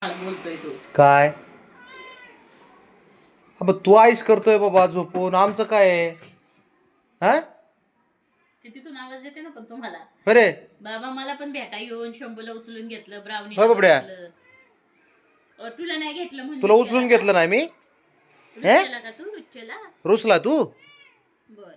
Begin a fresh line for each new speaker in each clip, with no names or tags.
बोलतोय तू
काय अब तू आईस करतोय बाबा झोपून आमचं काय आहे हा
ते तिथून आवाज देते ना पण तुम्हाला
अरे
बाबा मला पण भेटा येऊन शंभूला उचलून घेतलं
होय
ब्राउनीला
बाबड्या.
बघितलं. तुला नाही घेतलं म्हणजे
तुला उचलून घेतलं नाही मी
रुचेला का तू रुचेला
रुसला तू
बरं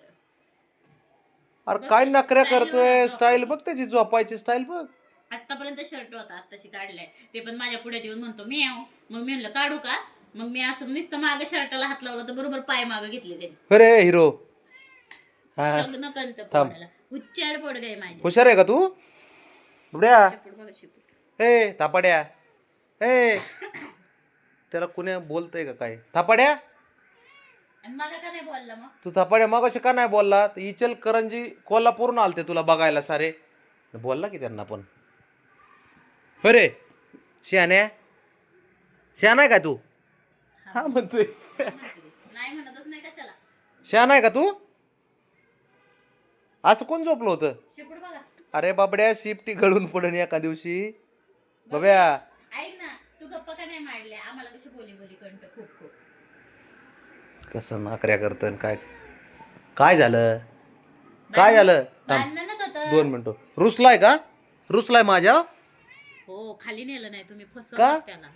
अरे
बघ
काय
कशी
नखऱ्या
style
करतोय
बघा,
स्टाईल
झोपायची.
बघ त्याची झोपायची स्टाईल बघ
आतापर्यंत शर्ट होता आत्ताशी काढलाय ते पण माझ्या पुढे येऊन म्हणतो म्याव मग मी म्हणलं काढू का मग मी असं नुसतं मागं शर्टाला हात लावला तर बरोबर पाय मागं घेतले त्यांनी
अरे हिरो हा
लग्न कळतं
थांब.
पोराला हुच्चाड पोड गाय माझी
हुशार आहे का तू बुड्या
शेपूट बघा शेपूट
हे थापाड्या हे त्याला कुणी बोलतंय का काय थापाड्या
आणि मग का नाही बोलला मग
तू थापाड्या मग असे का नाही बोलला इचल करंजी कोल्हापूरून आलते तुला बघायला सारे बोलला की त्यांना पण अरे शहाण्या शहाणा आहे का तू हा म्हणतोय
नाही म्हणतच नाही कशाला
शहाणा आहे का तू असं कोण झोपलं होतं
शेपूट बघा
अरे बाबड्या शिफ्टी गळून पडन एका दिवशी बाब्या
ऐक ना तू गप्पा का नाही मारल्या आम्हाला कशी बोली बोली कंट खूप खूप
कसं नाकऱ्या करतं काय काय झालं काय झालं थांब
भांडणच होतं
2 मिनिटं रुसलाय का रुसलाय माझ्या
हो खाली नेलं नाही तुम्ही
का?
फसवलं त्याला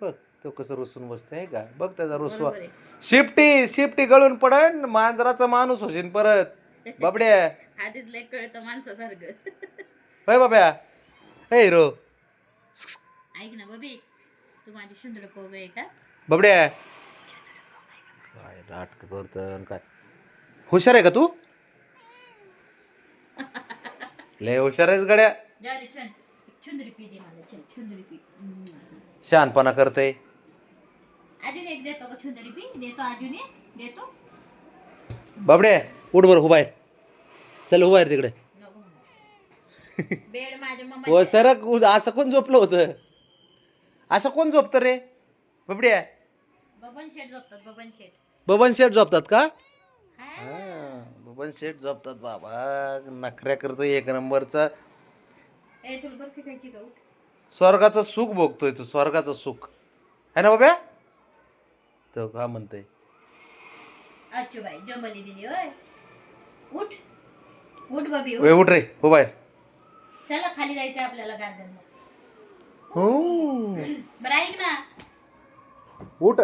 बघ तो कसं रुसून बसतंय का बघ त्याचा रुसवा
बरोबर आहे.
शिफ्टी गळून पडन मांजराचा माणूस होशील परत बाबड्या
आधीच लय कळतं माणसासारखं
होय बाब्या हे हिरो
ऐक ना बबी तू माझी सुंदर पोग आहे का
बाबड्या काय नाटक करतं काय हुशार आहे का तू लय हुशार आहेस गड्या
जा रे छान सुंदरी पी दे मला चल सुंदरी पी
शहाणपणा करतय
अजून एक देतो का सुंदरी पी देतो अजून एक देतो
बाबड्या उठ बरं बाहेर चल बाहेर तिकडे
नको म्हणा. बेड माझ्या
व
मम्मा
सरक असं कोण झोपलं होतं असं कोण झोपतं रे बाबड्या
बबन शेट झोपतात बबन शेट
बबन शेठ झोपतात का
हा.
बबन शेठ झोपतात बाबा नखऱ्या करतो 1 नंबरचा
ए तुला बर्फी खायची का उठ
स्वर्गाचं सुख भोगतोय तू स्वर्गाचं सुख है ना बाब्या तो का म्हणतोय
अच्छा बाई जंबली दिली होय उठ उठ बबी
वे
उठ
उठ रे हो बाहेर
चला खाली जायचं आपल्याला गार्डन
हो
बरं ऐक ना
उठ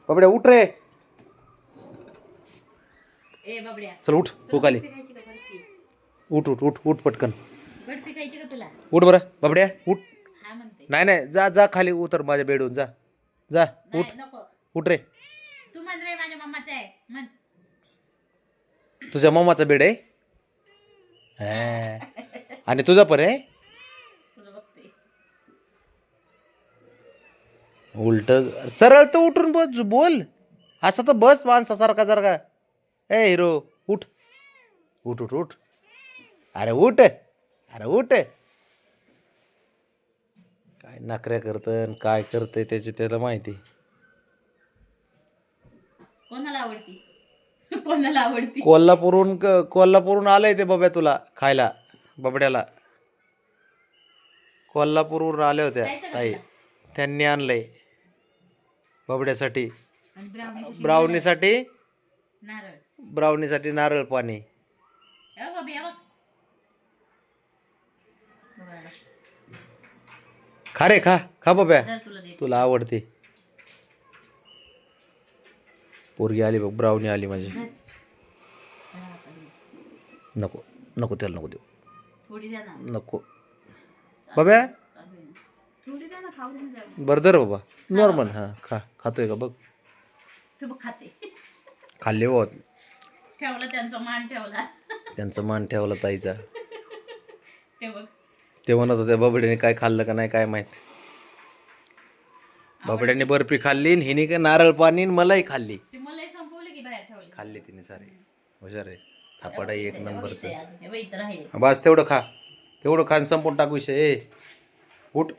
बाबड्या उठ रे
ए बाबड्या
चल उठ हो खाली
बर्फी खायची का बर्फी
उठ उठ उठ उठ पटकन
बर्फी खायची का तुला
उठ बरं बाबड्या उठ
हा म्हणते
नाही नाही जा जा खाली उतर माझ्या बेडून जा जा उठ
नाही नको
उठ रे
तू म्हण रे माझ्या मम्माचं आहे म्हण
तुझ्या मम्माचा बेड आहे हा. आणि तुझा पण आहे
तुला बघते
उलट सरळ तर उठून बस बोल असं तर बस माणसासारखा सारखा ए हिरो उठ उठ उठ उठ अरे उठ अरे उठ काय नखऱ्या करतं काय करतंय त्याची त्याला माहिती
कोणाला आवडती कोणाला आवडती
कोल्हापूरहून आलंय ते बाब्या तुला खायला बाबड्याला कोल्हापूरवरून आल्या होत्या
खायचं का
ताई
तुला?
त्यांनी आणलंय बाबड्यासाठी
आणि ब्राउनी
ब्राउनीसाठी
नारळ
ब्राउनीसाठी नारळ पाणी
ए बाबी ए बघ बघा.
खा रे खा खा बाब्या
जर तुला दे
तुला आवडते पोरगी आली बघ ब्राउनी आली माझी नको नको त्याला नको देऊ
थोडी द्या ना
नको बाब्या
चालू आहे ना. थोडी द्या ना खाऊ दे ना जरा.
बरं दर बाबा नॉर्मल हां खा खातोय का बघ
तू बघ खाते
खाल्ले बघ
ठेवला त्यांचा मान ठेवला
त्यांचा मान ठेवला ताईचा
ते बघ
ते म्हणत होते बाबड्याने काय खाल्लं का नाही काय माहित बाबड्याने बर्फी खाल्ली आणि हिने काय नारळ पाणी आणि मलाही खाल्ली
ते मलाही संपवलं की बाहेर ठेवले
खाल्ली तिने सारे हुशार आहे थापाडा 1 नंबरचं
हे बघ इथं राहिले
बस तेवढं खा तेवढं खान संपून टाकू विषय ए उठ